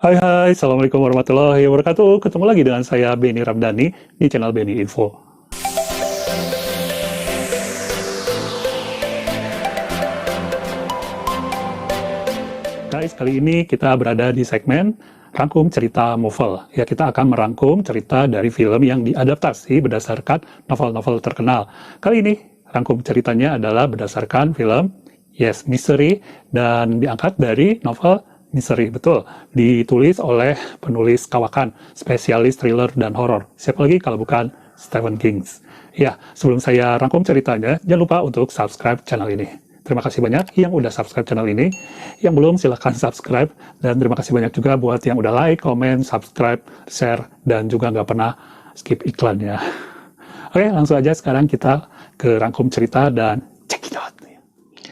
Hai hai, Assalamualaikum warahmatullahi wabarakatuh. Ketemu lagi dengan saya Benny Ramdhani di channel Benny Info. Guys, kali ini kita berada di segmen rangkum cerita novel. Ya, kita akan merangkum cerita dari film yang diadaptasi berdasarkan novel-novel terkenal. Kali ini rangkum ceritanya adalah berdasarkan film Yes Mystery dan diangkat dari novel Mystery, betul. Ditulis oleh penulis kawakan, spesialis thriller dan horor. Siapa lagi kalau bukan Stephen King. Ya, sebelum saya rangkum ceritanya, jangan lupa untuk subscribe channel ini. Terima kasih banyak yang udah subscribe channel ini. Yang belum, silahkan subscribe. Dan terima kasih banyak juga buat yang udah like, komen, subscribe, share, dan juga nggak pernah skip iklannya. Oke, langsung aja sekarang kita ke rangkum cerita dan check it out.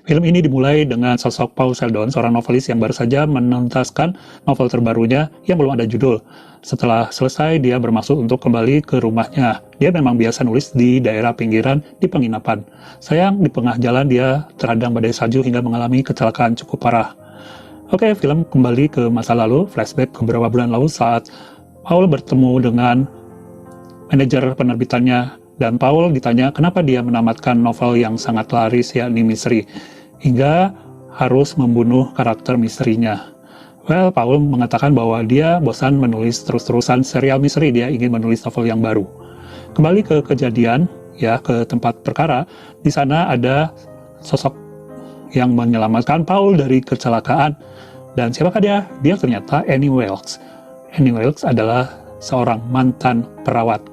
Film ini dimulai dengan sosok Paul Sheldon, seorang novelis yang baru saja menuntaskan novel terbarunya yang belum ada judul. Setelah selesai, dia bermaksud untuk kembali ke rumahnya. Dia memang biasa nulis di daerah pinggiran di penginapan. Sayang, di tengah jalan dia terhadang badai salju hingga mengalami kecelakaan cukup parah. Oke, film kembali ke masa lalu, flashback beberapa bulan lalu saat Paul bertemu dengan manajer penerbitannya, dan Paul ditanya kenapa dia menamatkan novel yang sangat laris yakni Misteri, hingga harus membunuh karakter misterinya. Well, Paul mengatakan bahwa dia bosan menulis terus-terusan serial misteri, dia ingin menulis novel yang baru. Kembali ke kejadian, ya, ke tempat perkara, di sana ada sosok yang menyelamatkan Paul dari kecelakaan. Dan siapakah dia? Dia ternyata Annie Wilkes. Annie Wilkes adalah seorang mantan perawat.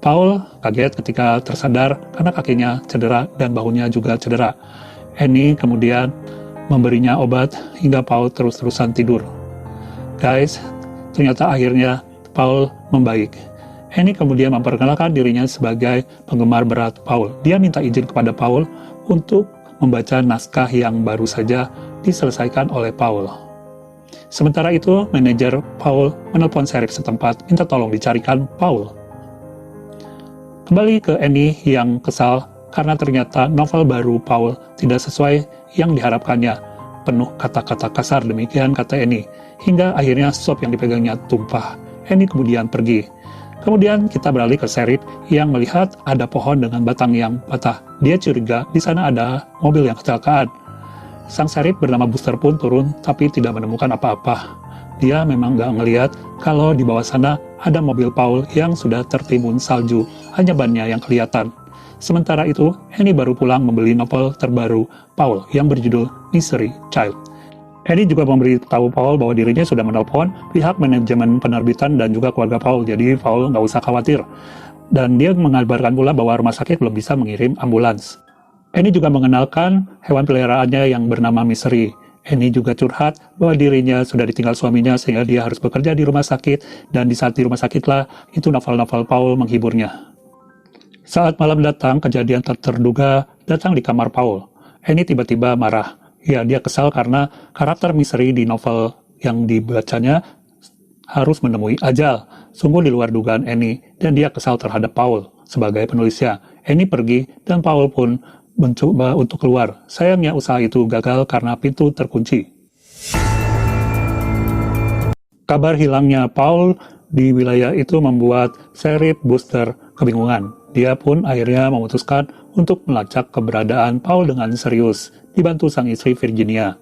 Paul kaget ketika tersadar karena kakinya cedera dan bahunya juga cedera. Annie kemudian memberinya obat hingga Paul terus-terusan tidur. Guys, ternyata akhirnya Paul membaik. Annie kemudian memperkenalkan dirinya sebagai penggemar berat Paul. Dia minta izin kepada Paul untuk membaca naskah yang baru saja diselesaikan oleh Paul. Sementara itu, manajer Paul menelpon sheriff setempat minta tolong dicarikan Paul. Kembali ke Annie yang kesal karena ternyata novel baru Paul tidak sesuai yang diharapkannya. Penuh kata-kata kasar, demikian kata Annie. Hingga akhirnya sop yang dipegangnya tumpah. Annie kemudian pergi. Kemudian kita beralih ke sheriff yang melihat ada pohon dengan batang yang patah. Dia curiga di sana ada mobil yang kecelakaan. Sang sheriff bernama Buster pun turun tapi tidak menemukan apa-apa. Dia memang gak ngelihat kalau di bawah sana ada mobil Paul yang sudah tertimbun salju, hanya bannya yang kelihatan. Sementara itu, Annie baru pulang membeli novel terbaru Paul yang berjudul Mystery Child. Annie juga memberitahu Paul bahwa dirinya sudah menelpon pihak manajemen penerbitan dan juga keluarga Paul, jadi Paul nggak usah khawatir. Dan dia mengabarkan pula bahwa rumah sakit belum bisa mengirim ambulans. Annie juga mengenalkan hewan peliharaannya yang bernama Mystery. Annie juga curhat bahwa dirinya sudah ditinggal suaminya sehingga dia harus bekerja di rumah sakit, dan di saat di rumah sakitlah itu novel-novel Paul menghiburnya. Saat malam datang, kejadian tak terduga datang di kamar Paul. Annie tiba-tiba marah. Ya, dia kesal karena karakter misteri di novel yang dibacanya harus menemui ajal. Sungguh di luar dugaan Annie, dan dia kesal terhadap Paul sebagai penulisnya. Annie pergi, dan Paul pun mencoba untuk keluar. Sayangnya usaha itu gagal karena pintu terkunci. Kabar hilangnya Paul di wilayah itu membuat Sheriff Buster kebingungan. Dia pun akhirnya memutuskan untuk melacak keberadaan Paul dengan serius, dibantu sang istri Virginia.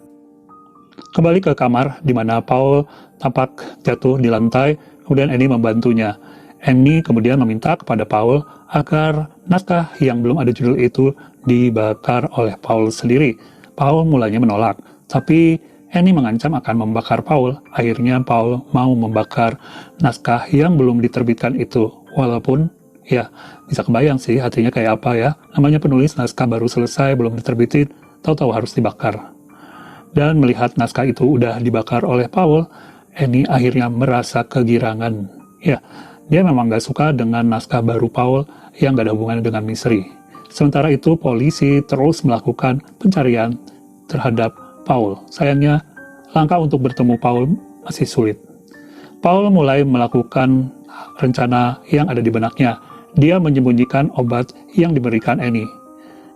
Kembali ke kamar, di mana Paul tampak jatuh di lantai, kemudian Annie membantunya. Annie kemudian meminta kepada Paul agar naskah yang belum ada judul itu dibakar oleh Paul sendiri. Paul mulanya menolak, tapi Annie mengancam akan membakar Paul. Akhirnya Paul mau membakar naskah yang belum diterbitkan itu, walaupun ya, bisa kebayang sih hatinya kayak apa ya. Namanya penulis naskah baru selesai, belum diterbitin, tahu-tahu harus dibakar. Dan melihat naskah itu udah dibakar oleh Paul, Annie akhirnya merasa kegirangan. Ya, dia memang gak suka dengan naskah baru Paul yang gak ada hubungannya dengan misteri. Sementara itu, polisi terus melakukan pencarian terhadap Paul. Sayangnya, langkah untuk bertemu Paul masih sulit. Paul mulai melakukan rencana yang ada di benaknya. Dia menyembunyikan obat yang diberikan Annie.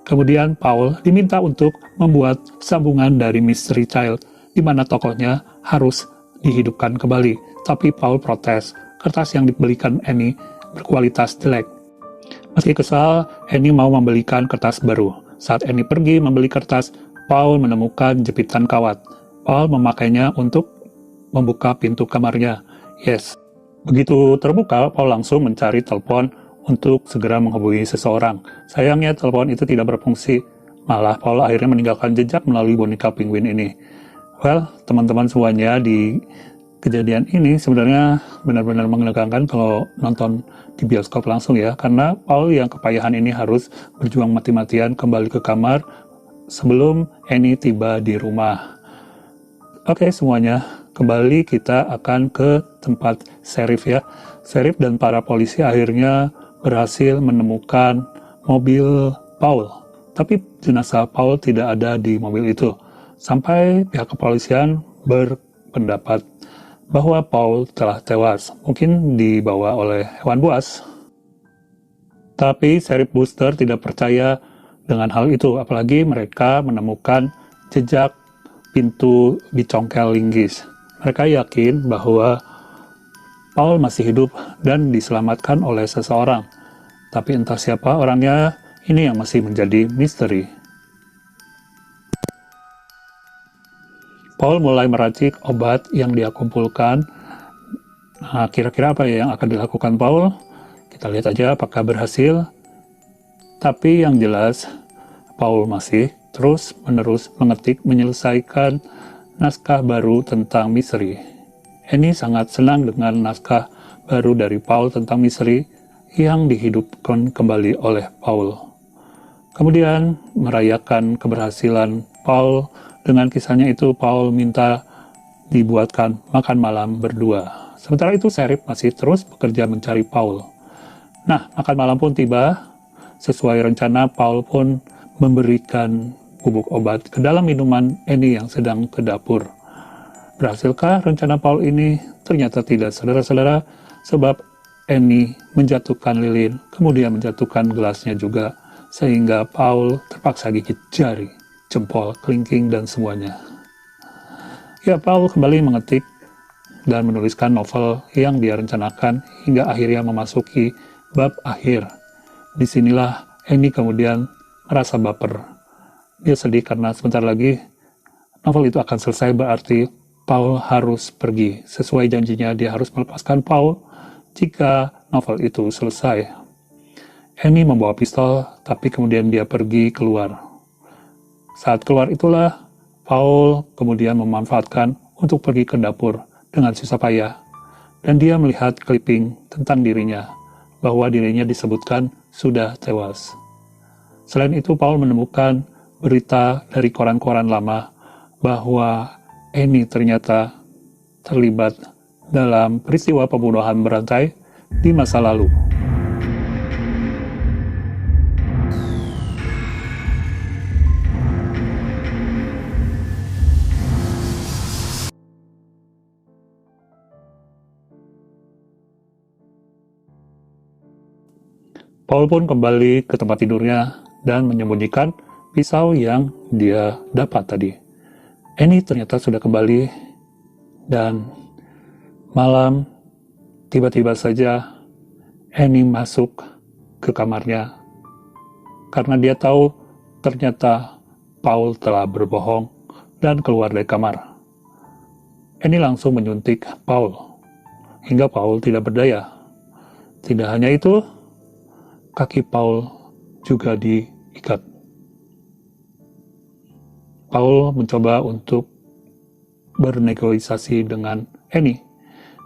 Kemudian Paul diminta untuk membuat sambungan dari Mystery Child, di mana tokohnya harus dihidupkan kembali. Tapi Paul protes, kertas yang dibelikan Annie berkualitas jelek. Meski kesal, Annie mau membelikan kertas baru. Saat Annie pergi membeli kertas, Paul menemukan jepitan kawat. Paul memakainya untuk membuka pintu kamarnya. Yes. Begitu terbuka, Paul langsung mencari telepon untuk segera menghubungi seseorang. Sayangnya telepon itu tidak berfungsi. Malah Paul akhirnya meninggalkan jejak melalui boneka penguin ini. Well, teman-teman semuanya, di kejadian ini sebenarnya benar-benar menegangkan kalau nonton di bioskop langsung ya. Karena Paul yang kepayahan ini harus berjuang mati-matian kembali ke kamar sebelum Annie tiba di rumah. Oke, semuanya, kembali kita akan ke tempat sheriff ya. Sheriff dan para polisi akhirnya berhasil menemukan mobil Paul. Tapi jenazah Paul tidak ada di mobil itu. Sampai pihak kepolisian berpendapat bahwa Paul telah tewas. Mungkin dibawa oleh hewan buas. Tapi Sheriff Brewster tidak percaya dengan hal itu. Apalagi mereka menemukan jejak pintu dicongkel linggis. Mereka yakin bahwa Paul masih hidup dan diselamatkan oleh seseorang. Tapi entah siapa orangnya, ini yang masih menjadi misteri. Paul mulai meracik obat yang dia kumpulkan. Nah, kira-kira apa ya yang akan dilakukan Paul? Kita lihat aja apakah berhasil. Tapi yang jelas, Paul masih terus-menerus mengetik menyelesaikan naskah baru tentang misteri. Annie sangat senang dengan naskah baru dari Paul tentang misteri yang dihidupkan kembali oleh Paul. Kemudian merayakan keberhasilan Paul dengan kisahnya itu, Paul minta dibuatkan makan malam berdua. Sementara itu sheriff masih terus bekerja mencari Paul. Nah, makan malam pun tiba. Sesuai rencana, Paul pun memberikan bubuk obat ke dalam minuman Annie yang sedang ke dapur. Berhasilkah rencana Paul ini? Ternyata tidak, saudara-saudara, sebab Annie menjatuhkan lilin, kemudian menjatuhkan gelasnya juga, sehingga Paul terpaksa gigit jari, jempol, kelingking, dan semuanya. Ya, Paul kembali mengetik dan menuliskan novel yang dia rencanakan hingga akhirnya memasuki bab akhir. Disinilah Annie kemudian merasa baper. Dia sedih karena sebentar lagi novel itu akan selesai, berarti Paul harus pergi. Sesuai janjinya, dia harus melepaskan Paul jika novel itu selesai. Annie membawa pistol, tapi kemudian dia pergi keluar. Saat keluar itulah, Paul kemudian memanfaatkan untuk pergi ke dapur dengan susah payah. Dan dia melihat clipping tentang dirinya, bahwa dirinya disebutkan sudah tewas. Selain itu, Paul menemukan berita dari koran-koran lama bahwa Annie ternyata terlibat dalam peristiwa pembunuhan berantai di masa lalu. Paul pun kembali ke tempat tidurnya dan menyembunyikan pisau yang dia dapat tadi. Annie ternyata sudah kembali dan malam tiba-tiba saja Annie masuk ke kamarnya karena dia tahu ternyata Paul telah berbohong dan keluar dari kamar. Annie langsung menyuntik Paul hingga Paul tidak berdaya. Tidak hanya itu, kaki Paul juga diikat. Paul mencoba untuk bernegosiasi dengan Annie.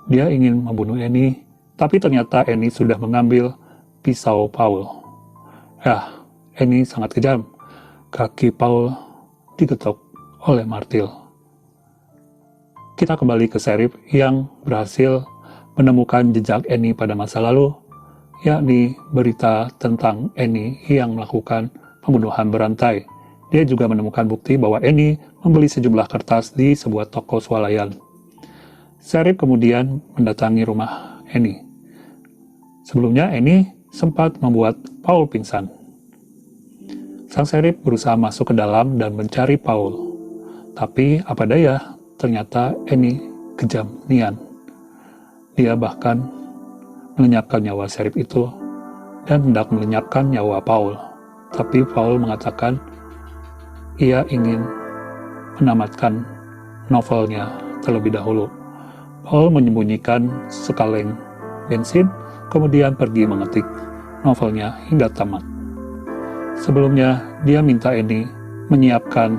Dia ingin membunuh Annie, tapi ternyata Annie sudah mengambil pisau Paul. Ya, Annie sangat kejam. Kaki Paul digetok oleh martil. Kita kembali ke sheriff yang berhasil menemukan jejak Annie pada masa lalu, yakni berita tentang Annie yang melakukan pembunuhan berantai. Dia juga menemukan bukti bahwa Annie membeli sejumlah kertas di sebuah toko swalayan. Sheriff kemudian mendatangi rumah Annie. Sebelumnya Annie sempat membuat Paul pingsan. Sang sheriff berusaha masuk ke dalam dan mencari Paul. Tapi apa daya, ternyata Annie kejam nian. Dia bahkan melenyapkan nyawa Sheriff itu dan hendak melenyapkan nyawa Paul. Tapi Paul mengatakan ia ingin menamatkan novelnya terlebih dahulu. Paul menyembunyikan sekaleng bensin, kemudian pergi mengetik novelnya hingga tamat. Sebelumnya, dia minta Annie menyiapkan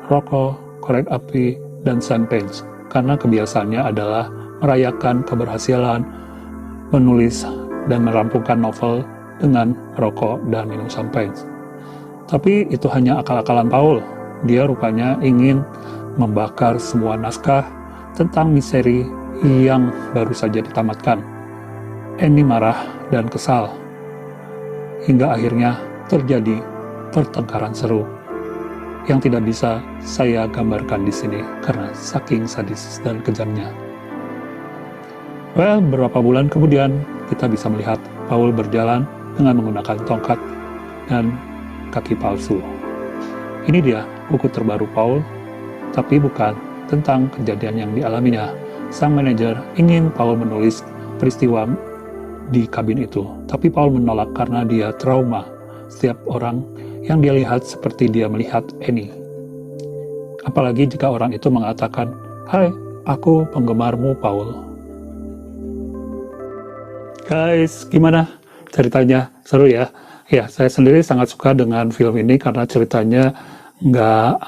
rokok, korek api, dan champagne, karena kebiasaannya adalah merayakan keberhasilan menulis dan merampungkan novel dengan rokok dan minum champagne. Tapi itu hanya akal-akalan Paul. Dia rupanya ingin membakar semua naskah tentang misteri yang baru saja ditamatkan. Annie marah dan kesal, hingga akhirnya terjadi pertengkaran seru yang tidak bisa saya gambarkan di sini karena saking sadis dan kejamnya. Beberapa bulan kemudian kita bisa melihat Paul berjalan dengan menggunakan tongkat dan kaki palsu. Ini dia buku terbaru Paul, tapi bukan tentang kejadian yang dialaminya. Sang manajer ingin Paul menulis peristiwa di kabin itu, tapi Paul menolak karena dia trauma setiap orang yang dia lihat seperti dia melihat Annie. Apalagi jika orang itu mengatakan, "Hai, aku penggemarmu, Paul." Guys, gimana ceritanya? Seru ya? Ya, saya sendiri sangat suka dengan film ini karena ceritanya nggak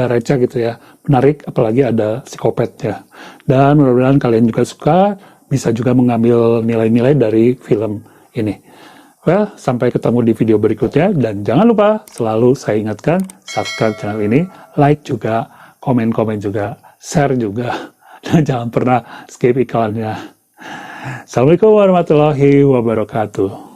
receh gitu ya, menarik, apalagi ada psikopatnya. Dan mudah-mudahan kalian juga suka, bisa juga mengambil nilai-nilai dari film ini. Sampai ketemu di video berikutnya, dan jangan lupa selalu saya ingatkan, subscribe channel ini, like juga, komen-komen juga, share juga, dan jangan pernah skip iklannya. Assalamualaikum warahmatullahi wabarakatuh.